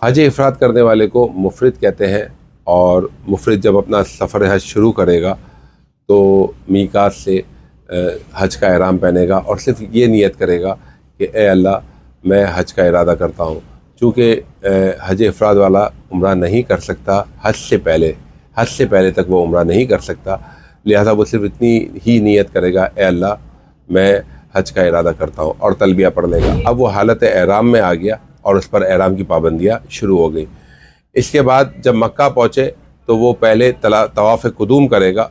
حج افراد کرنے والے کو مفرد کہتے ہیں، اور مفرد جب اپنا سفر حج شروع کرے گا تو میقات سے حج کا احرام پہنے گا اور صرف یہ نیت کرے گا کہ اے اللہ میں حج کا ارادہ کرتا ہوں۔ چونکہ حج افراد والا عمرہ نہیں کر سکتا حج سے پہلے تک وہ عمرہ نہیں کر سکتا، لہذا وہ صرف اتنی ہی نیت کرے گا اے اللہ میں حج کا ارادہ کرتا ہوں، اور تلبیہ پڑھ لے گا۔ اب وہ حالت احرام میں آ گیا اور اس پر احرام کی پابندیاں شروع ہو گئی۔ اس کے بعد جب مکہ پہنچے تو وہ پہلے طواف قدوم کرے گا،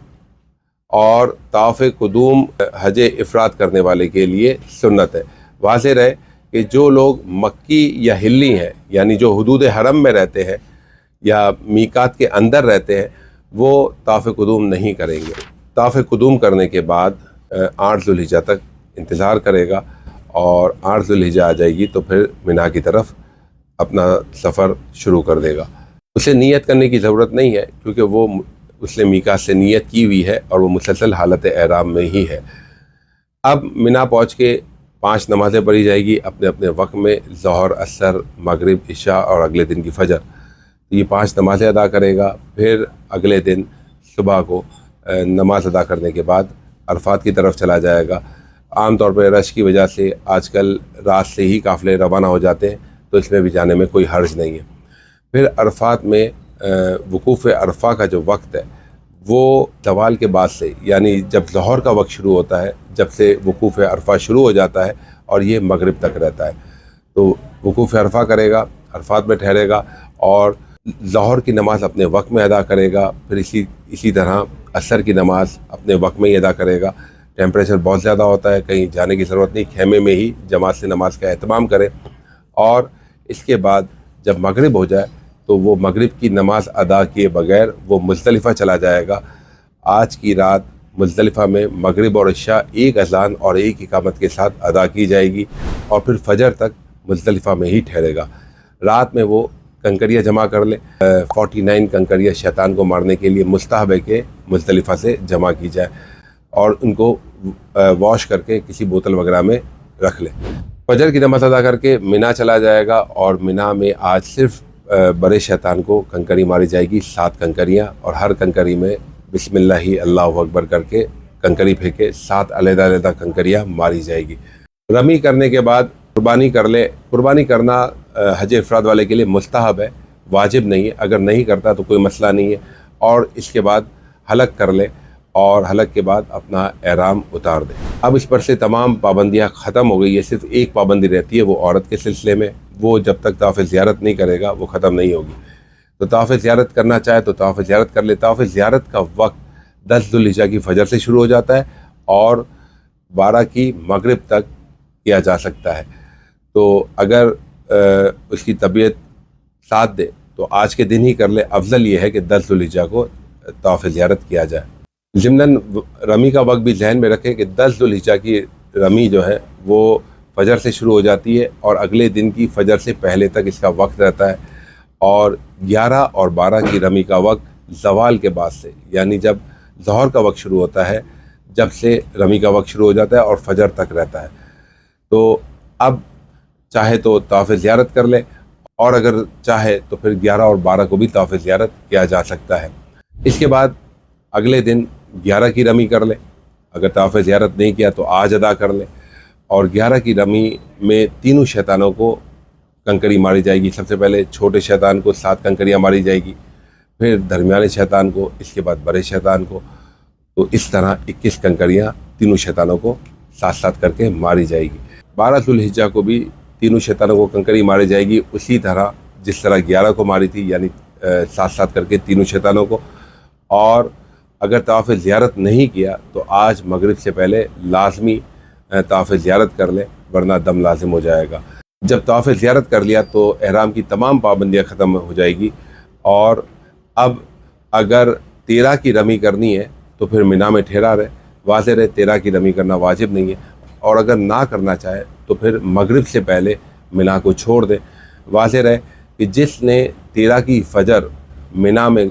اور طواف قدوم حج افراد کرنے والے کے لیے سنت ہے۔ واضح رہے کہ جو لوگ مکی یا ہلی ہیں، یعنی جو حدود حرم میں رہتے ہیں یا میقات کے اندر رہتے ہیں، وہ طواف قدوم نہیں کریں گے۔ طواف قدوم کرنے کے بعد 8 ذوالحجہ تک انتظار کرے گا، اور 8 ذوالحجہ آ جائے گی تو پھر مینا کی طرف اپنا سفر شروع کر دے گا۔ اسے نیت کرنے کی ضرورت نہیں ہے، کیونکہ وہ اس نے میقات سے نیت کی ہوئی ہے اور وہ مسلسل حالت احرام میں ہی ہے۔ اب مینا پہنچ کے 5 نمازیں پڑھی جائے گی اپنے اپنے وقت میں، ظہر، عصر، مغرب، عشاء اور اگلے دن کی فجر۔ یہ 5 نمازیں ادا کرے گا۔ پھر اگلے دن صبح کو نماز ادا کرنے کے بعد عرفات کی طرف چلا جائے گا۔ عام طور پہ رش کی وجہ سے آج کل رات سے ہی قافلے روانہ ہو جاتے ہیں، تو اس میں بھی جانے میں کوئی حرج نہیں ہے۔ پھر عرفات میں وقوف عرفہ کا جو وقت ہے وہ زوال کے بعد سے، یعنی جب ظہر کا وقت شروع ہوتا ہے، جب سے وقوف عرفہ شروع ہو جاتا ہے اور یہ مغرب تک رہتا ہے، تو وقوف عرفہ کرے گا، عرفات میں ٹھہرے گا اور ظہر کی نماز اپنے وقت میں ادا کرے گا۔ پھر اسی طرح عصر کی نماز اپنے وقت میں ہی ادا کرے گا۔ ٹیمپریچر بہت زیادہ ہوتا ہے، کہیں جانے کی ضرورت نہیں، خیمے میں ہی جماعت سے نماز کا اہتمام کرے۔ اور اس کے بعد جب مغرب ہو جائے تو وہ مغرب کی نماز ادا کیے بغیر وہ مزدلفہ چلا جائے گا۔ آج کی رات مزدلفہ میں مغرب اور عشاء ایک اذان اور ایک اقامت کے ساتھ ادا کی جائے گی، اور پھر فجر تک مزدلفہ میں ہی ٹھہرے گا۔ رات میں وہ کنکریاں جمع کر لے۔ 49 کنکریاں شیطان کو مارنے کے لیے مستحب ہے کہ مزدلفہ سے جمع کی جائے، اور ان کو واش کر کے کسی بوتل وغیرہ میں رکھ لے۔ فجر کی نماز ادا کر کے مینا چلا جائے گا، اور مینا میں آج صرف بڑے شیطان کو کنکری ماری جائے گی، 7 کنکریاں، اور ہر کنکری میں بسم اللہ اللہ اکبر کر کے کنکری پھینکے، 7 علیحدہ علیحدہ کنکریاں ماری جائے گی۔ رمی کرنے کے بعد قربانی کر لے۔ قربانی کرنا حج افراد والے کے لیے مستحب ہے، واجب نہیں ہے۔ اگر نہیں کرتا تو کوئی مسئلہ نہیں ہے، اور اس کے بعد حلق کر لے، اور حلق کے بعد اپنا احرام اتار دے۔ اب اس پر سے تمام پابندیاں ختم ہو گئی ہے، صرف ایک پابندی رہتی ہے، وہ عورت کے سلسلے میں، وہ جب تک طواف زیارت نہیں کرے گا وہ ختم نہیں ہوگی۔ تو طواف زیارت کرنا چاہے تو طواف زیارت کر لے۔ طواف زیارت کا وقت 10 ذوالحجہ کی فجر سے شروع ہو جاتا ہے اور 12 کی مغرب تک کیا جا سکتا ہے۔ تو اگر اس کی طبیعت ساتھ دے تو آج کے دن ہی کر لے۔ افضل یہ ہے کہ 10 ذوالحجہ کو طواف زیارت کیا جائے۔ ضمناً رمی کا وقت بھی ذہن میں رکھیں کہ 10 ذوالحجہ کی رمی جو ہے وہ فجر سے شروع ہو جاتی ہے، اور اگلے دن کی فجر سے پہلے تک اس کا وقت رہتا ہے، اور 11 اور 12 کی رمی کا وقت زوال کے بعد سے، یعنی جب ظہر کا وقت شروع ہوتا ہے، جب سے رمی کا وقت شروع ہو جاتا ہے اور فجر تک رہتا ہے۔ تو اب چاہے تو طواف زیارت کر لے، اور اگر چاہے تو پھر 11 اور 12 کو بھی طواف زیارت کیا جا سکتا ہے۔ اس کے بعد اگلے دن 11 کی رمی کر لے۔ اگر طواف زیارت نہیں کیا تو آج ادا کر لے، اور 11 کی رمی میں تینوں شیطانوں کو کنکری ماری جائے گی۔ سب سے پہلے چھوٹے شیطان کو 7 کنکریاں ماری جائے گی، پھر درمیانے شیطان کو، اس کے بعد بڑے شیطان کو۔ تو اس طرح 21 کنکریاں تینوں شیطانوں کو ساتھ ساتھ کر کے ماری جائے گی۔ 12 ذوالحجہ کو بھی تینوں شیطانوں کو کنکری ماری جائے گی، اسی طرح جس طرح 11 کو ماری تھی، یعنی ساتھ ساتھ کر کے تینوں شیطانوں کو۔ اور اگر طواف زیارت نہیں کیا تو آج مغرب سے پہلے لازمی طواف زیارت کر لے، ورنہ دم لازم ہو جائے گا۔ جب طواف زیارت کر لیا تو احرام کی تمام پابندیاں ختم ہو جائے گی، اور اب اگر 13 کی رمی کرنی ہے تو پھر مینا میں ٹھہرا رہے۔ واضح رہے 13 کی رمی کرنا واجب نہیں ہے، اور اگر نہ کرنا چاہے تو پھر مغرب سے پہلے مینا کو چھوڑ دے۔ واضح رہے کہ جس نے 13 کی فجر مینا میں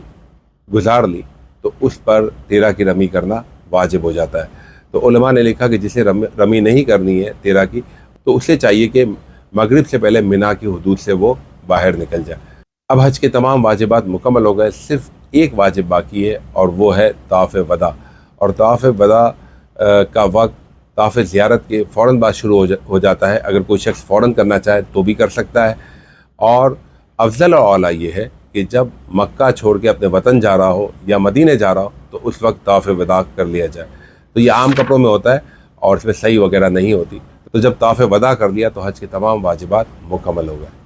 گزار لی تو اس پر 13 کی رمی کرنا واجب ہو جاتا ہے۔ تو علماء نے لکھا کہ جسے رمی نہیں کرنی ہے 13 کی، تو اسے چاہیے کہ مغرب سے پہلے مینا کی حدود سے وہ باہر نکل جائے۔ اب حج کے تمام واجبات مکمل ہو گئے، صرف ایک واجب باقی ہے اور وہ ہے طواف وداع. اور طواف وداع کا وقت طواف زیارت کے فوراً بعد شروع ہو جاتا ہے. اگر کوئی شخص فوراً کرنا چاہے تو بھی کر سکتا ہے، اور افضل اور اعلیٰ یہ ہے کہ جب مکہ چھوڑ کے اپنے وطن جا رہا ہو یا مدینے جا رہا ہو تو اس وقت طواف وداع کر لیا جائے. تو یہ عام کپڑوں میں ہوتا ہے اور اس میں صحیح وغیرہ نہیں ہوتی. تو جب طواف وداع کر لیا تو حج کے تمام واجبات مکمل ہو گئے.